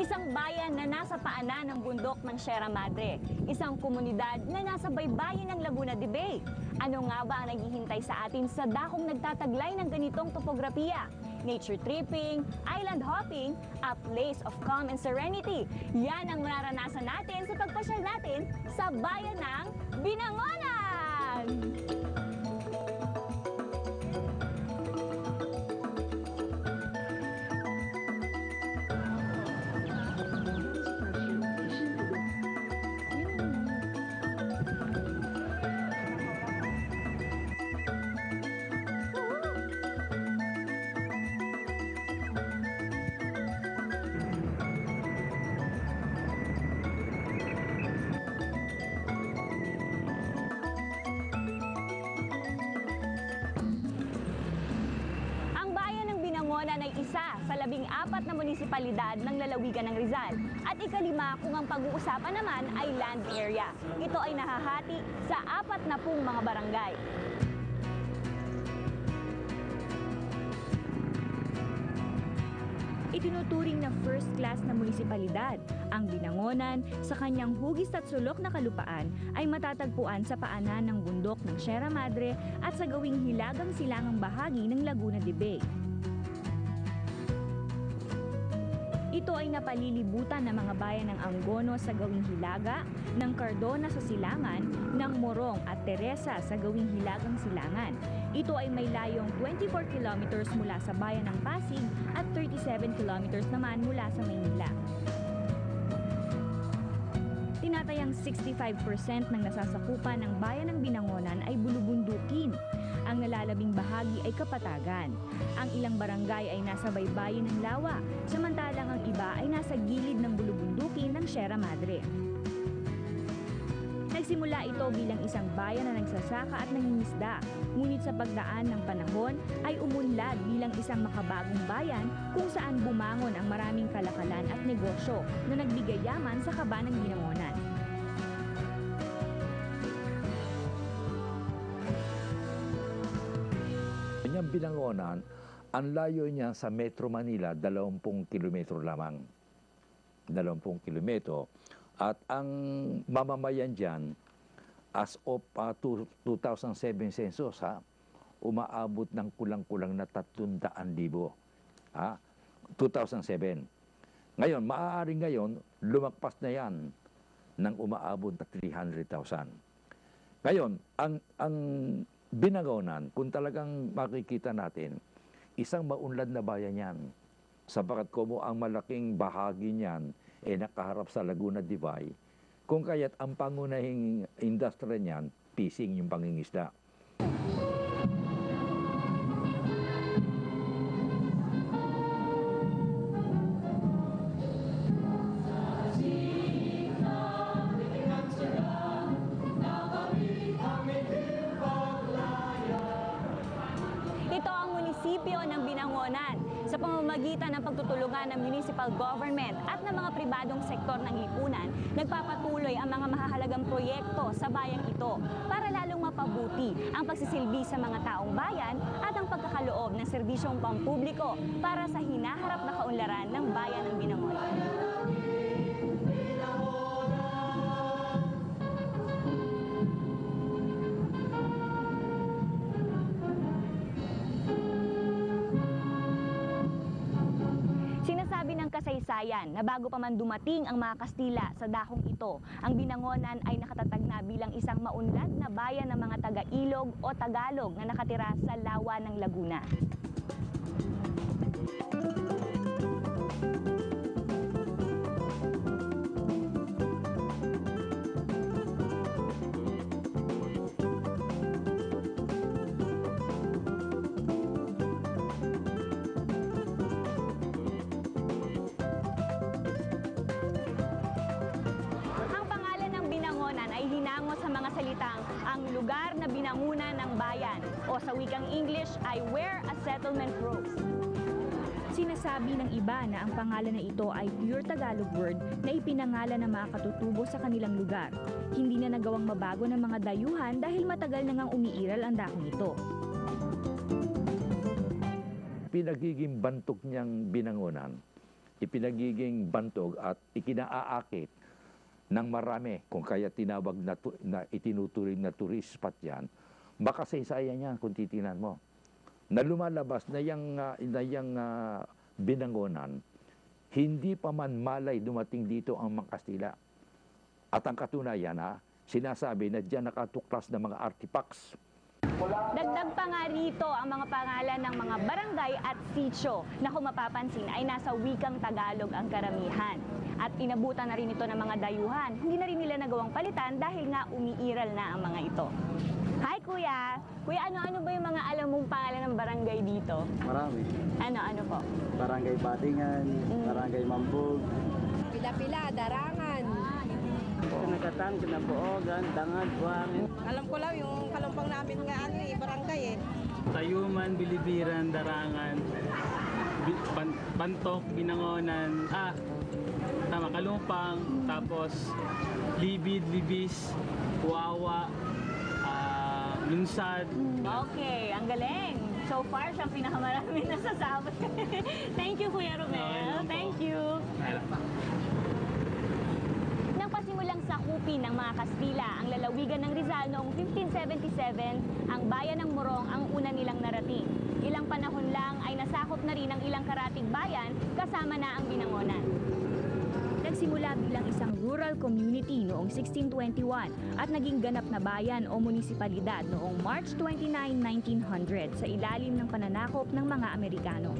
Isang bayan na nasa paanan ng bundok ng Sierra Madre. Isang komunidad na nasa baybayin ng Laguna de Bay. Ano nga ba ang naghihintay sa atin sa dakong nagtataglay ng ganitong topografiya? Nature tripping, island hopping, a place of calm and serenity. Yan ang mararanasan natin sa pagpasyal natin sa bayan ng Binangonan! Binangonan ay isa sa 14 na munisipalidad ng lalawigan ng Rizal. At ikalima kung ang pag-uusapan naman ay land area. Ito ay nahahati sa 40 mga barangay. Itinuturing na first class na munisipalidad, ang Binangonan sa kanyang hugis at sulok na kalupaan ay matatagpuan sa paanan ng bundok ng Sierra Madre at sa gawing hilagang silangang bahagi ng Laguna de Bay. Ito ay napalilibutan ng mga bayan ng Angono sa gawing hilaga, ng Cardona sa silangan, ng Morong at Teresa sa gawing hilagang silangan. Ito ay may layong 24 kilometers mula sa bayan ng Pasig at 37 kilometers naman mula sa Maynila. Tinatayang 65% ng nasasakupan ng bayan ng Binangonan ay bulubundukin. Ang nalalabing bahagi ay kapatagan. Ang ilang barangay ay nasa baybayin ng lawa, samantalang ang iba ay nasa gilid ng bulubundukin ng Sierra Madre. Nagsimula ito bilang isang bayan na nagsasaka at nangingisda, ngunit sa pagdaan ng panahon ay umunlad bilang isang makabagong bayan kung saan bumangon ang maraming kalakalan at negosyo na nagbigay yaman sa kaba ng Binangonan. Ang Binangonan, ang layo niya sa Metro Manila, 20 kilometro lamang. 20 kilometro. At ang mamamayan dyan, as of 2007 census, umaabot ng kulang-kulang na 300,000. 2007. Ngayon, maaari ngayon, lumagpas na yan ng umaabot na 300,000. Ngayon, ang Binangonan, kung talagang makikita natin, isang maunlad na bayan yan. Sapagat como ang malaking bahagi niyan ay nakaharap sa Laguna de Bay, kung kaya't ang pangunahing industry niyan, fishing, yung pangingisda. Munisipyo ng Binangonan sa pamamagitan ng pagtutulungan ng municipal government at ng mga pribadong sektor ng lipunan, nagpapatuloy ang mga mahahalagang proyekto sa bayang ito para lalong mapabuti ang pagsisilbi sa mga taong bayan at ang pagkakaloob ng serbisyong pampubliko para sa hinaharap na kaunlaran ng bayan ng Binangonan. Sinasabi ng kasaysayan na bago pa man dumating ang mga Kastila sa dakong ito, ang Binangonan ay nakatatag na bilang isang maunlad na bayan ng mga taga-Ilog o Tagalog na nakatira sa lawa ng Laguna. Hinango sa mga salitang ang lugar na binangunan ng bayan o sa wikang English ay where a settlement grows. Sinasabi ng iba na ang pangalan na ito ay pure Tagalog word na ipinangalan ng mga katutubo sa kanilang lugar. Hindi na nagawang mabago ng mga dayuhan dahil matagal na ngang umiiral ang dakong ito. Pinagiging bantok niyang Binangonan ipinagiging bantog at ikinaaakit ng marami, kung kaya tinawag na itinuturing na tourist spot yan, baka saysayan yan kung titinan mo. Na lumalabas na yung Binangonan, hindi pa man malay dumating dito ang mga Kastila. At ang katunayan, sinasabi na diyan nakatuklas ng mga artifacts. Dagdag pa nga rito ang mga pangalan ng mga barangay at sitio na kung mapapansin ay nasa wikang Tagalog ang karamihan. At inabutan na rin ito ng mga dayuhan. Hindi na rin nila nagawang palitan dahil nga umiiral na ang mga ito. Hi Kuya! Kuya, ano-ano ba yung mga alam mong pangalan ng barangay dito? Marami. Ano po? Barangay Batingan, Barangay Mambog. Pila-pila, darangan. Kinakatan, Kinabuogan, Dangad, Buhangin. Alam ko lang yung kalumpang namin nga barangay eh. Tayuman, Bilibiran, Darangan, Bantok, Binangonan, Kalumpang, tapos Libid, Libis, Wawa, Lunsad. Okay, ang galing. So far, siyang pinakamarami nasasabot. Thank you, Kuya Romel. Thank you. Nang pasimulang sakupin ng mga Kastila ang lalawigan ng Rizal noong 1577, ang bayan ng Morong ang una nilang narating. Ilang panahon lang ay nasakop na rin ang ilang karatig bayan kasama na ang Binangonan. Nagsimula bilang isang rural community noong 1621 at naging ganap na bayan o munisipalidad noong March 29, 1900 sa ilalim ng pananakop ng mga Amerikano.